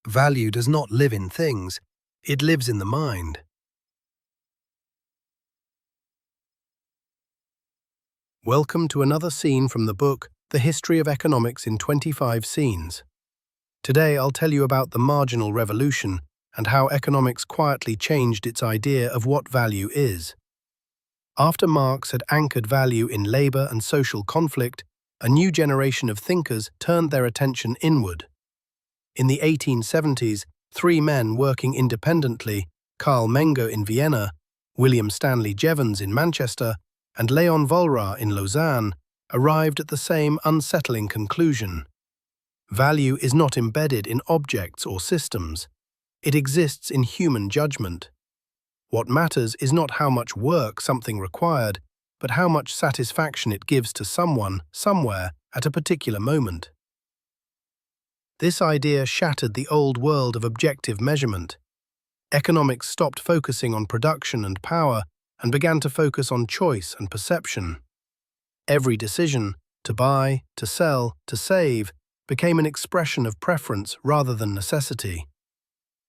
Value does not live in things, it lives in the mind. Welcome to another scene from the book, The History of Economics in 25 Scenes. Today I'll tell you about the Marginal Revolution and how economics quietly changed its idea of what value is. After Marx had anchored value in labor and social conflict, a new generation of thinkers turned their attention inward. In the 1870s, three men working independently, Carl Menger in Vienna, William Stanley Jevons in Manchester, and Léon Walras in Lausanne, arrived at the same unsettling conclusion. Value is not embedded in objects or systems. It exists in human judgment. What matters is not how much work something required, but how much satisfaction it gives to someone, somewhere, at a particular moment. This idea shattered the old world of objective measurement. Economics stopped focusing on production and power and began to focus on choice and perception. Every decision, to buy, to sell, to save, became an expression of preference rather than necessity.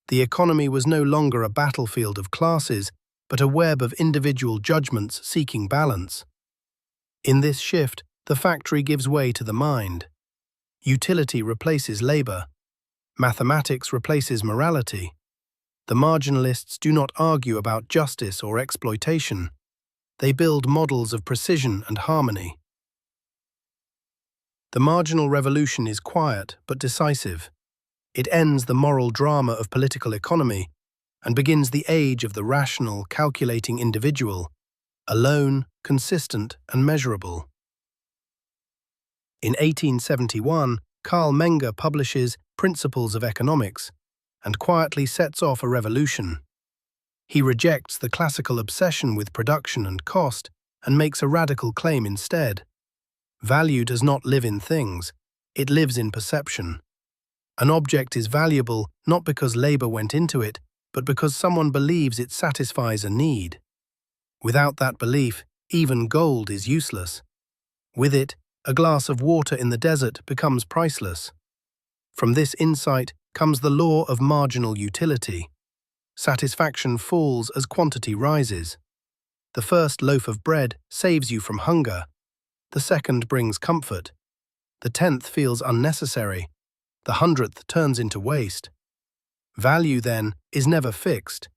The economy was no longer a battlefield of classes, but a web of individual judgments seeking balance. In this shift, the factory gives way to the mind. Utility replaces labor. Mathematics replaces morality. The marginalists do not argue about justice or exploitation. They build models of precision and harmony. The marginal revolution is quiet but decisive. It ends the moral drama of political economy and begins the age of the rational, calculating individual, alone, consistent, and measurable. In 1871, Carl Menger publishes Principles of Economics and quietly sets off a revolution. He rejects the classical obsession with production and cost and makes a radical claim instead. Value does not live in things, it lives in perception. An object is valuable not because labor went into it, but because someone believes it satisfies a need. Without that belief, even gold is useless. With it, a glass of water in the desert becomes priceless. From this insight comes the law of marginal utility. Satisfaction falls as quantity rises. The first loaf of bread saves you from hunger. The second brings comfort. The 10th feels unnecessary. The 100th turns into waste. Value, then, is never fixed.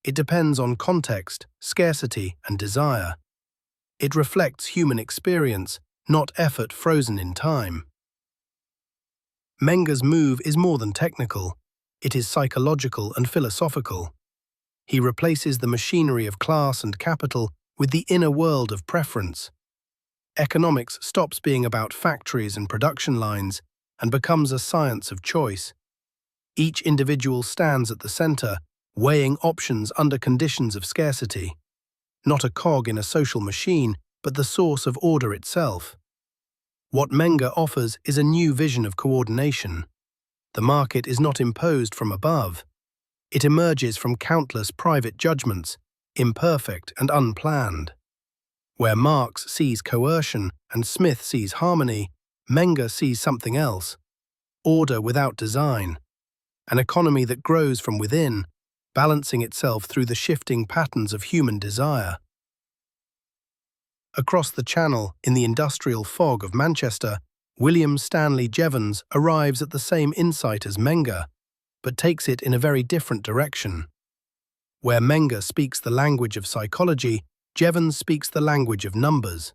It depends on context, scarcity, and desire. It reflects human experience, not effort frozen in time. Menger's move is more than technical. It is psychological and philosophical. He replaces the machinery of class and capital with the inner world of preference. Economics stops being about factories and production lines and becomes a science of choice. Each individual stands at the center, weighing options under conditions of scarcity. Not a cog in a social machine, but the source of order itself. What Menger offers is a new vision of coordination. The market is not imposed from above. It emerges from countless private judgments, imperfect and unplanned. Where Marx sees coercion and Smith sees harmony, Menger sees something else: order without design, an economy that grows from within, balancing itself through the shifting patterns of human desire. Across the Channel, in the industrial fog of Manchester, William Stanley Jevons arrives at the same insight as Menger, but takes it in a very different direction. Where Menger speaks the language of psychology, Jevons speaks the language of numbers.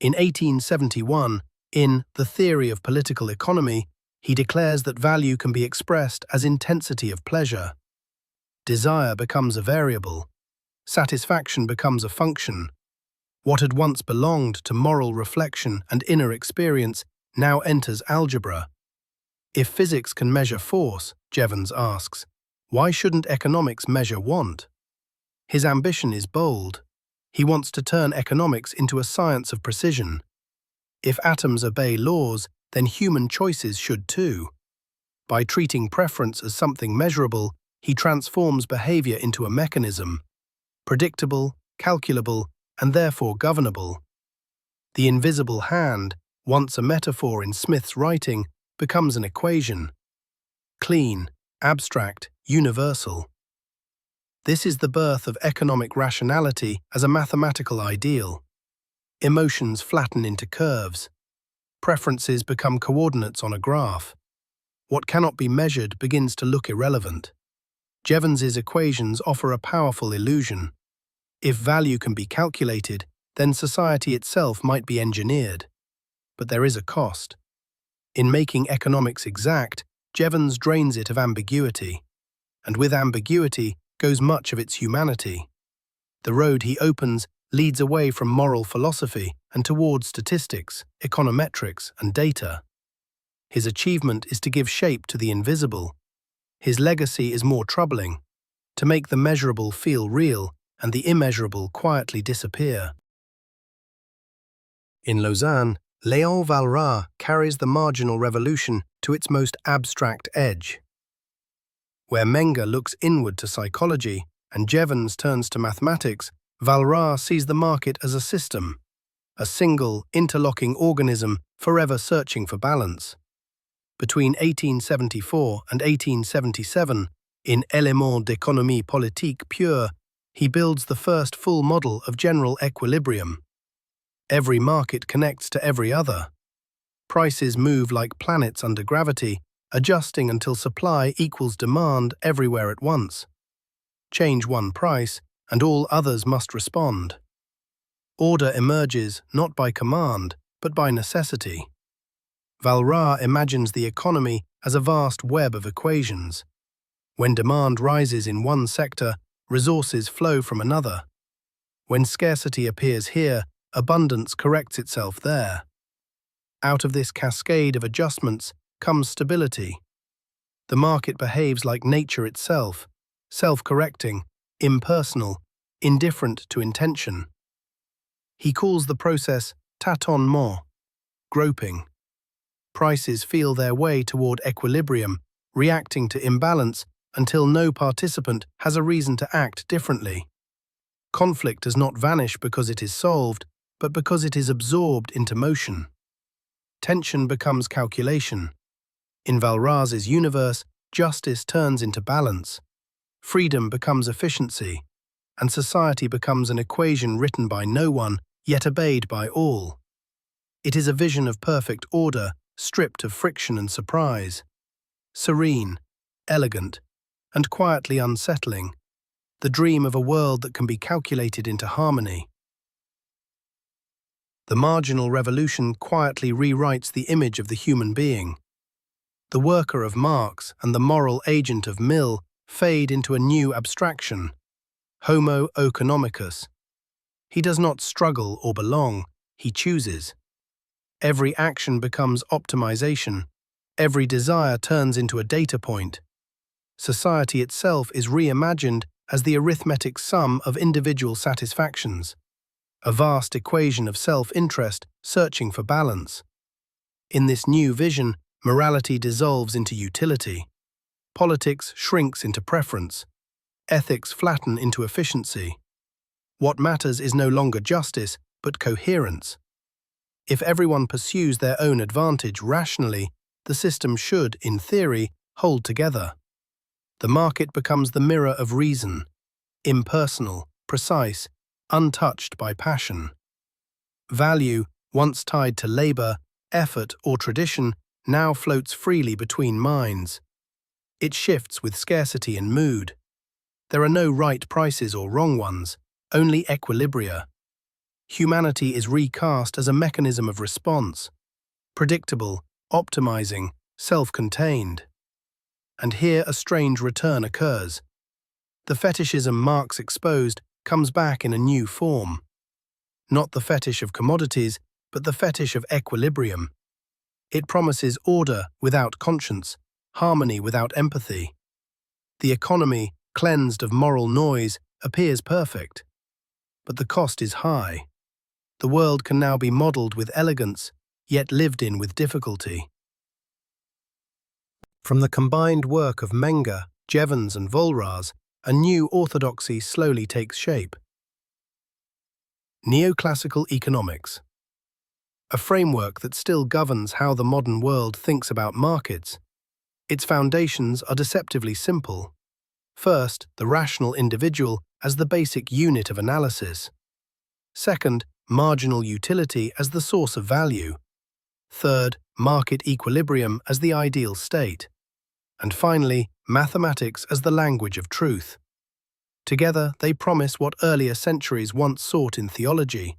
In 1871, in The Theory of Political Economy, he declares that value can be expressed as intensity of pleasure. Desire becomes a variable. Satisfaction becomes a function. What had once belonged to moral reflection and inner experience now enters algebra. If physics can measure force, Jevons asks, why shouldn't economics measure want? His ambition is bold. He wants to turn economics into a science of precision. If atoms obey laws, then human choices should too. By treating preference as something measurable, he transforms behavior into a mechanism, predictable, calculable, and therefore governable. The invisible hand, once a metaphor in Smith's writing, becomes an equation. Clean, abstract, universal. This is the birth of economic rationality as a mathematical ideal. Emotions flatten into curves. Preferences become coordinates on a graph. What cannot be measured begins to look irrelevant. Jevons's equations offer a powerful illusion. If value can be calculated, then society itself might be engineered. But there is a cost. In making economics exact, Jevons drains it of ambiguity. And with ambiguity goes much of its humanity. The road he opens leads away from moral philosophy and towards statistics, econometrics, and data. His achievement is to give shape to the invisible. His legacy is more troubling, to make the measurable feel real and the immeasurable quietly disappear. In Lausanne, Léon Walras carries the marginal revolution to its most abstract edge. Where Menger looks inward to psychology and Jevons turns to mathematics, Walras sees the market as a system, a single, interlocking organism forever searching for balance. Between 1874 and 1877, in Éléments d'économie politique pure, he builds the first full model of general equilibrium. Every market connects to every other. Prices move like planets under gravity, adjusting until supply equals demand everywhere at once. Change one price, and all others must respond. Order emerges not by command, but by necessity. Walras imagines the economy as a vast web of equations. When demand rises in one sector, resources flow from another. When scarcity appears here, abundance corrects itself there. Out of this cascade of adjustments comes stability. The market behaves like nature itself, self-correcting, impersonal, indifferent to intention. He calls the process tâtonnement, groping. Prices feel their way toward equilibrium, reacting to imbalance until no participant has a reason to act differently. Conflict does not vanish because it is solved, but because it is absorbed into motion. Tension becomes calculation. In Walras's universe, justice turns into balance. Freedom becomes efficiency, and society becomes an equation written by no one, yet obeyed by all. It is a vision of perfect order, stripped of friction and surprise. Serene, elegant, and quietly unsettling, the dream of a world that can be calculated into harmony. The marginal revolution quietly rewrites the image of the human being. The worker of Marx and the moral agent of Mill fade into a new abstraction, Homo economicus. He does not struggle or belong, he chooses. Every action becomes optimization. Every desire turns into a data point. Society itself is reimagined as the arithmetic sum of individual satisfactions, a vast equation of self-interest searching for balance. In this new vision, morality dissolves into utility. Politics shrinks into preference. Ethics flatten into efficiency. What matters is no longer justice, but coherence. If everyone pursues their own advantage rationally, the system should, in theory, hold together. The market becomes the mirror of reason, impersonal, precise, untouched by passion. Value, once tied to labor, effort, or tradition, now floats freely between minds. It shifts with scarcity and mood. There are no right prices or wrong ones, only equilibria. Humanity is recast as a mechanism of response, predictable, optimizing, self-contained. And here a strange return occurs. The fetishism Marx exposed comes back in a new form. Not the fetish of commodities, but the fetish of equilibrium. It promises order without conscience, harmony without empathy. The economy, cleansed of moral noise, appears perfect. But the cost is high. The world can now be modeled with elegance, yet lived in with difficulty. From the combined work of Menger, Jevons and Walras, a new orthodoxy slowly takes shape. Neoclassical economics. A framework that still governs how the modern world thinks about markets. Its foundations are deceptively simple. First, the rational individual as the basic unit of analysis. Second, marginal utility as the source of value. Third, market equilibrium as the ideal state. And finally, mathematics as the language of truth. Together, they promise what earlier centuries once sought in theology: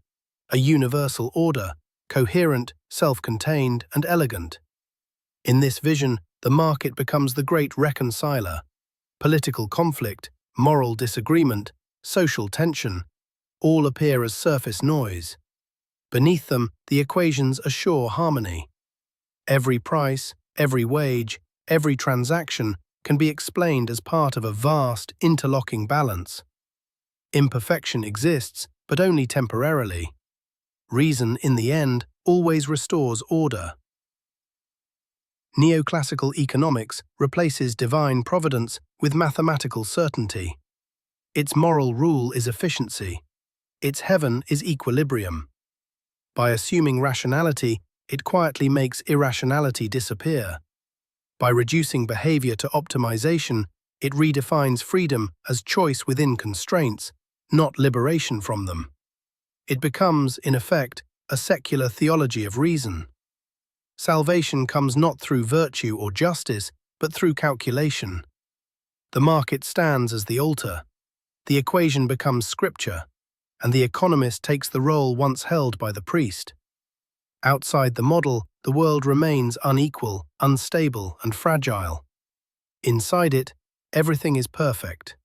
a universal order, coherent, self-contained, and elegant. In this vision, the market becomes the great reconciler. Political conflict, moral disagreement, social tension, all appear as surface noise. Beneath them, the equations assure harmony. Every price, every wage, every transaction can be explained as part of a vast, interlocking balance. Imperfection exists, but only temporarily. Reason, in the end, always restores order. Neoclassical economics replaces divine providence with mathematical certainty. Its moral rule is efficiency. Its heaven is equilibrium. By assuming rationality, it quietly makes irrationality disappear. By reducing behavior to optimization, it redefines freedom as choice within constraints, not liberation from them. It becomes, in effect, a secular theology of reason. Salvation comes not through virtue or justice, but through calculation. The market stands as the altar. The equation becomes scripture, and the economist takes the role once held by the priest. Outside the model, the world remains unequal, unstable, and fragile. Inside it, everything is perfect.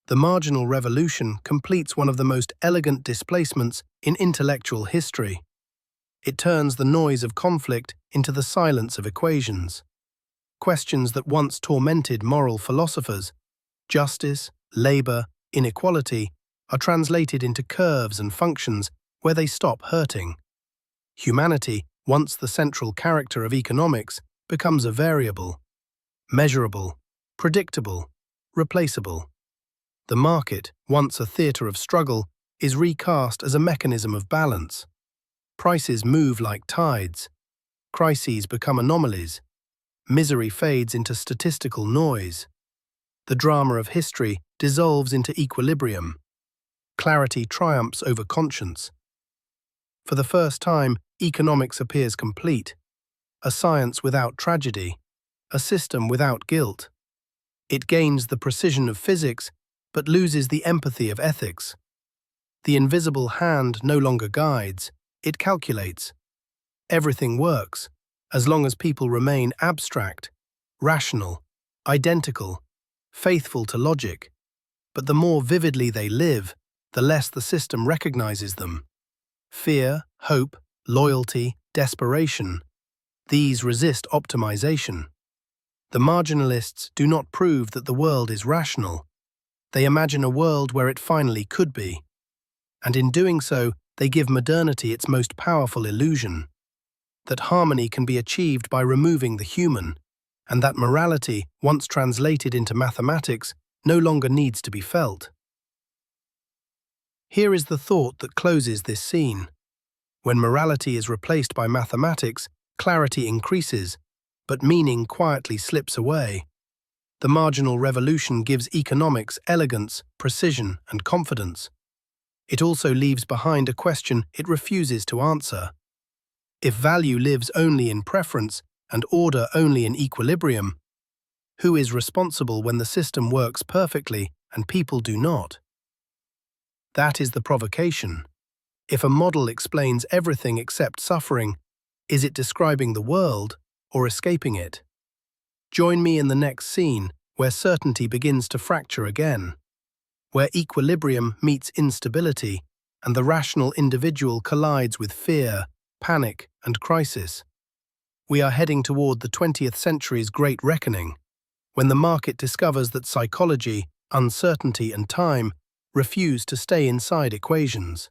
The Marginal Revolution completes one of the most elegant displacements in intellectual history. It turns the noise of conflict into the silence of equations. Questions that once tormented moral philosophers, justice, labor, inequality, are translated into curves and functions where they stop hurting. Humanity, once the central character of economics, becomes a variable, measurable, predictable, replaceable. The market, once a theatre of struggle, is recast as a mechanism of balance. Prices move like tides. Crises become anomalies. Misery fades into statistical noise. The drama of history dissolves into equilibrium. Clarity triumphs over conscience. For the first time, economics appears complete, a science without tragedy, a system without guilt. It gains the precision of physics, but loses the empathy of ethics. The invisible hand no longer guides, it calculates. Everything works, as long as people remain abstract, rational, identical, faithful to logic. But the more vividly they live, the less the system recognizes them. Fear, hope, loyalty, desperation, these resist optimization. The marginalists do not prove that the world is rational. They imagine a world where it finally could be. And in doing so, they give modernity its most powerful illusion: that harmony can be achieved by removing the human, and that morality, once translated into mathematics, no longer needs to be felt. Here is the thought that closes this scene. When morality is replaced by mathematics, clarity increases, but meaning quietly slips away. The Marginal Revolution gives economics elegance, precision, and confidence. It also leaves behind a question it refuses to answer. If value lives only in preference and order only in equilibrium, who is responsible when the system works perfectly and people do not? That is the provocation. If a model explains everything except suffering, is it describing the world or escaping it? Join me in the next scene, where certainty begins to fracture again, where equilibrium meets instability and the rational individual collides with fear, panic, and crisis. We are heading toward the 20th century's great reckoning, when the market discovers that psychology, uncertainty, and time refuse to stay inside equations.